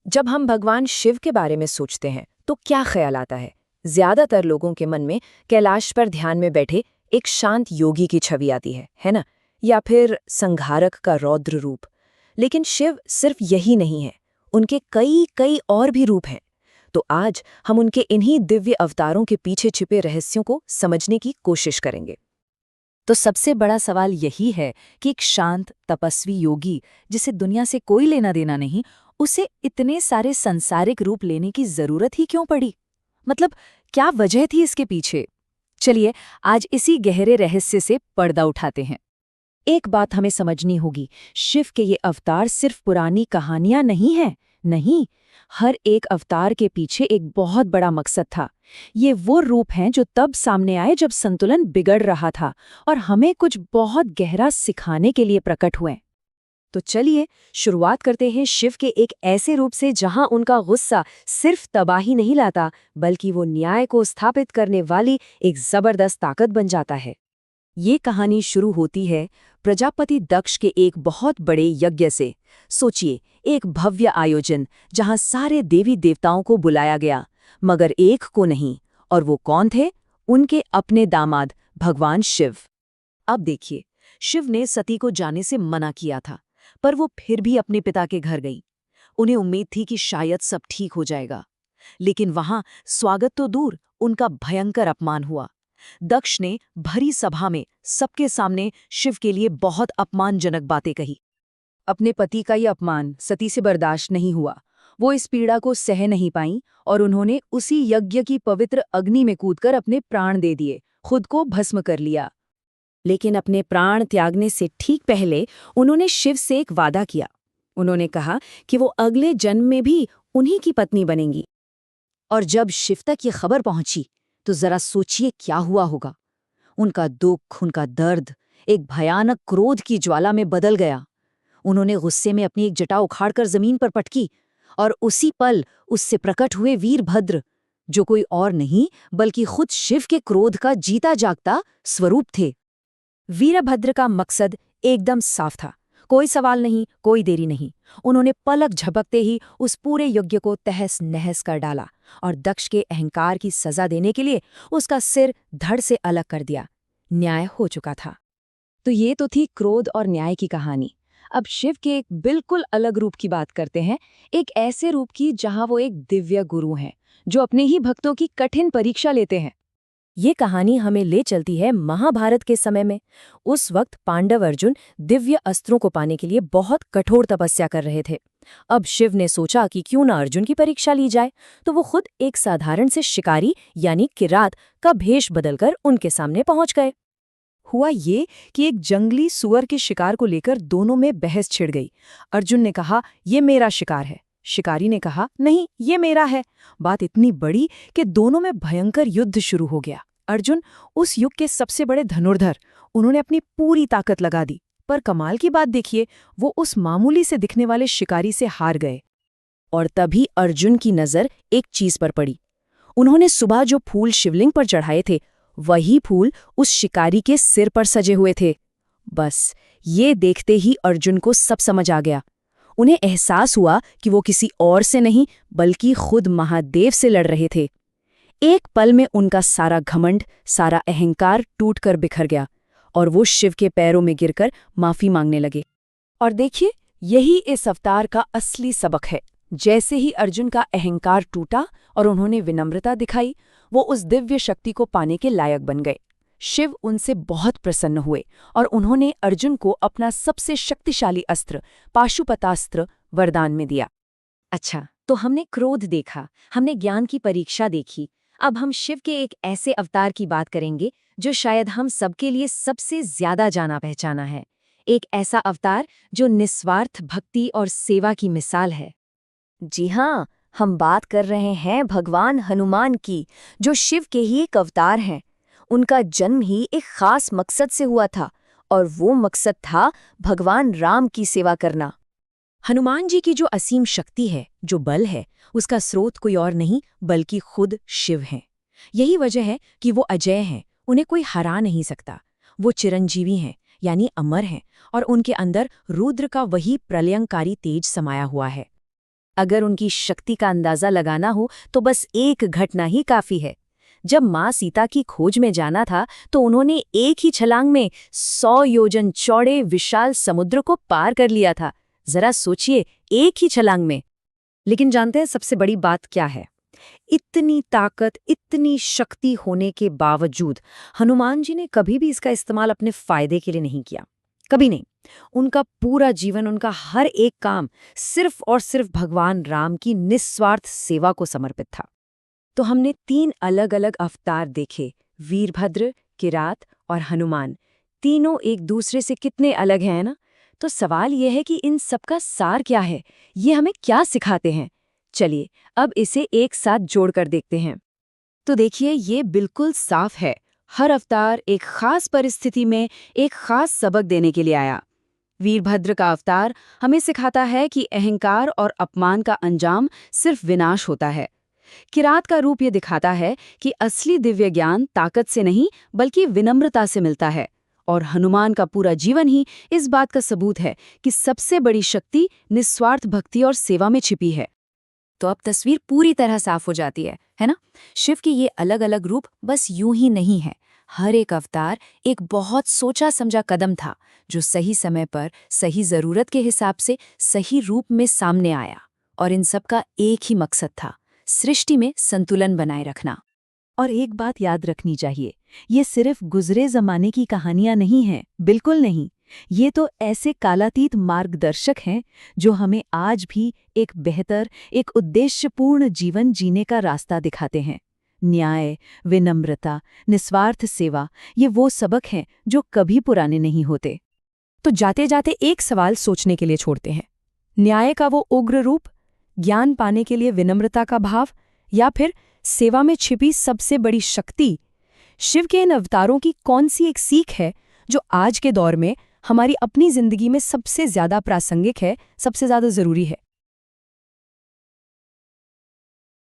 जब हम भगवान शिव के बारे में सोचते हैं तो क्या ख्याल आता है? ज्यादातर लोगों के मन में कैलाश पर ध्यान में बैठे एक शांत योगी की छवि आती है ना? या फिर संहारक का रौद्र रूप। लेकिन शिव सिर्फ यही नहीं है, उनके कई कई और भी रूप हैं। तो आज हम उनके इन्हीं दिव्य अवतारों के पीछे छिपे रहस्यों को समझने की कोशिश करेंगे। तो सबसे बड़ा सवाल यही है कि एक शांत तपस्वी योगी जिसे दुनिया से कोई लेना देना नहीं, उसे इतने सारे संसारिक रूप लेने की जरूरत ही क्यों पड़ी? मतलब क्या वजह थी इसके पीछे? चलिए आज इसी गहरे रहस्य से पर्दा उठाते हैं। एक बात हमें समझनी होगी, शिव के ये अवतार सिर्फ पुरानी कहानियां नहीं हैं। नहीं, हर एक अवतार के पीछे एक बहुत बड़ा मकसद था। ये वो रूप हैं जो तब सामने आए जब संतुलन बिगड़ रहा था और हमें कुछ बहुत गहरा सिखाने के लिए प्रकट हुए। तो चलिए शुरुआत करते हैं शिव के एक ऐसे रूप से जहां उनका गुस्सा सिर्फ तबाही नहीं लाता, बल्कि वो न्याय को स्थापित करने वाली एक जबरदस्त ताकत बन जाता है। ये कहानी शुरू होती है प्रजापति दक्ष के एक बहुत बड़े यज्ञ से। सोचिए, एक भव्य आयोजन जहां सारे देवी देवताओं को बुलाया गया, मगर एक को नहीं। और वो कौन थे? उनके अपने दामाद भगवान शिव। अब देखिए, शिव ने सती को जाने से मना किया था, पर वो फिर भी अपने पिता के घर गई। उन्हें उम्मीद थी कि शायद सब ठीक हो जाएगा, लेकिन वहां स्वागत तो दूर, उनका भयंकर अपमान हुआ। दक्ष ने भरी सभा में सबके सामने शिव के लिए बहुत अपमानजनक बातें कही। अपने पति का ये अपमान सती से बर्दाश्त नहीं हुआ। वो इस पीड़ा को सह नहीं पाईं और उन्होंने उसी यज्ञ की पवित्र अग्नि में कूदकर अपने प्राण दे दिए, खुद को भस्म कर लिया। लेकिन अपने प्राण त्यागने से ठीक पहले उन्होंने शिव से एक वादा किया। उन्होंने कहा कि वो अगले जन्म में भी उन्हीं की पत्नी बनेंगी। और जब शिव तक ये खबर पहुंची तो जरा सोचिए क्या हुआ होगा। उनका दुख, उनका दर्द एक भयानक क्रोध की ज्वाला में बदल गया। उन्होंने गुस्से में अपनी एक जटा उखाड़कर जमीन पर पटकी और उसी पल उससे प्रकट हुए वीरभद्र, जो कोई और नहीं बल्कि खुद शिव के क्रोध का जीता जागता स्वरूप थे। वीरभद्र का मकसद एकदम साफ था, कोई सवाल नहीं, कोई देरी नहीं। उन्होंने पलक झपकते ही उस पूरे यज्ञ को तहस नहस कर डाला और दक्ष के अहंकार की सजा देने के लिए उसका सिर धड़ से अलग कर दिया। न्याय हो चुका था। तो ये तो थी क्रोध और न्याय की कहानी। अब शिव के एक बिल्कुल अलग रूप की बात करते हैं, एक ऐसे रूप की जहां वो एक दिव्य गुरु हैं, जो अपने ही भक्तों की कठिन परीक्षा लेते हैं। ये कहानी हमें ले चलती है महाभारत के समय में। उस वक्त पांडव अर्जुन दिव्य अस्त्रों को पाने के लिए बहुत कठोर तपस्या कर रहे थे। अब शिव ने सोचा कि क्यों ना अर्जुन की परीक्षा ली जाए, तो वो खुद एक साधारण से शिकारी यानी किरात का भेष बदलकर उनके सामने पहुंच गए। हुआ ये कि एक जंगली सुअर के शिकार को लेकर दोनों में बहस छिड़ गई। अर्जुन ने कहा, ये मेरा शिकार है। शिकारी ने कहा, नहीं, ये मेरा है। बात इतनी बड़ी कि दोनों में भयंकर युद्ध शुरू हो गया। अर्जुन उस युग के सबसे बड़े धनुर्धर, उन्होंने अपनी पूरी ताकत लगा दी, पर कमाल की बात देखिए, वो उस मामूली से दिखने वाले शिकारी से हार गए। और तभी अर्जुन की नजर एक चीज पर पड़ी। उन्होंने सुबह जो फूल शिवलिंग पर चढ़ाए थे, वही फूल उस शिकारी के सिर पर सजे हुए थे। बस ये देखते ही अर्जुन को सब समझ आ गया। उन्हें एहसास हुआ कि वो किसी और से नहीं बल्कि खुद महादेव से लड़ रहे थे। एक पल में उनका सारा घमंड, सारा अहंकार टूटकर बिखर गया और वो शिव के पैरों में गिरकर माफी मांगने लगे। और देखिए, यही इस अवतार का असली सबक है। जैसे ही अर्जुन का अहंकार टूटा और उन्होंने विनम्रता दिखाई, वो उस दिव्य शक्ति को पाने के लायक बन गए। शिव उनसे बहुत प्रसन्न हुए और उन्होंने अर्जुन को अपना सबसे शक्तिशाली अस्त्र पाशुपतास्त्र वरदान में दिया। अच्छा, तो हमने क्रोध देखा, हमने ज्ञान की परीक्षा देखी। अब हम शिव के एक ऐसे अवतार की बात करेंगे जो शायद हम सबके लिए सबसे ज्यादा जाना पहचाना है। एक ऐसा अवतार जो निस्वार्थ भक्ति और सेवा की मिसाल है। जी हाँ, हम बात कर रहे हैं भगवान हनुमान की, जो शिव के ही एक अवतार हैं। उनका जन्म ही एक खास मकसद से हुआ था, और वो मकसद था भगवान राम की सेवा करना। हनुमान जी की जो असीम शक्ति है, जो बल है, उसका स्रोत कोई और नहीं बल्कि खुद शिव हैं। यही वजह है कि वो अजय हैं, उन्हें कोई हरा नहीं सकता। वो चिरंजीवी हैं, यानी अमर हैं, और उनके अंदर रुद्र का वही प्रलयंकारी तेज समाया हुआ है। अगर उनकी शक्ति का अंदाजा लगाना हो तो बस एक घटना ही काफी है। जब माँ सीता की खोज में जाना था तो उन्होंने एक ही छलांग में 100 योजन चौड़े विशाल समुद्र को पार कर लिया था। जरा सोचिए, एक ही छलांग में। लेकिन जानते हैं सबसे बड़ी बात क्या है? इतनी ताकत, इतनी शक्ति होने के बावजूद हनुमान जी ने कभी भी इसका इस्तेमाल अपने फायदे के लिए नहीं किया। कभी नहीं। उनका पूरा जीवन, उनका हर एक काम सिर्फ और सिर्फ भगवान राम की निस्वार्थ सेवा को समर्पित था। तो हमने 3 अलग-अलग अवतार देखे, वीरभद्र, किरात और हनुमान। तीनों एक दूसरे से कितने अलग हैं ना? तो सवाल यह है कि इन सबका सार क्या है? ये हमें क्या सिखाते हैं? चलिए अब इसे एक साथ जोड़कर देखते हैं। तो देखिए, ये बिल्कुल साफ है। हर अवतार एक खास परिस्थिति में एक खास सबक देने के लिए आया। वीरभद्र का अवतार हमें सिखाता है कि अहंकार और अपमान का अंजाम सिर्फ विनाश होता है। किरात का रूप ये दिखाता है कि असली दिव्य ज्ञान ताकत से नहीं बल्कि विनम्रता से मिलता है। और हनुमान का पूरा जीवन ही इस बात का सबूत है कि सबसे बड़ी शक्ति निस्वार्थ भक्ति और सेवा में छिपी है। तो अब तस्वीर पूरी तरह साफ हो जाती है ना? शिव के ये अलग अलग रूप बस यूं ही नहीं है। हर एक अवतार एक बहुत सोचा समझा कदम था जो सही समय पर सही जरूरत के हिसाब से सही रूप में सामने आया। और इन सब का एक ही मकसद था, सृष्टि में संतुलन बनाए रखना। और एक बात याद रखनी चाहिए, ये सिर्फ गुजरे जमाने की कहानियां नहीं हैं, बिल्कुल नहीं। ये तो ऐसे कालातीत मार्गदर्शक हैं जो हमें आज भी एक बेहतर, एक उद्देश्यपूर्ण जीवन जीने का रास्ता दिखाते हैं। न्याय, विनम्रता, निस्वार्थ सेवा, ये वो सबक हैं जो कभी पुराने नहीं होते। तो जाते जाते एक सवाल सोचने के लिए छोड़ते हैं। न्याय का वो उग्र रूप, ज्ञान पाने के लिए विनम्रता का भाव, या फिर सेवा में छिपी सबसे बड़ी शक्ति? शिव के इन अवतारों की कौन सी एक सीख है जो आज के दौर में हमारी अपनी जिंदगी में सबसे ज्यादा प्रासंगिक है, सबसे ज्यादा जरूरी है?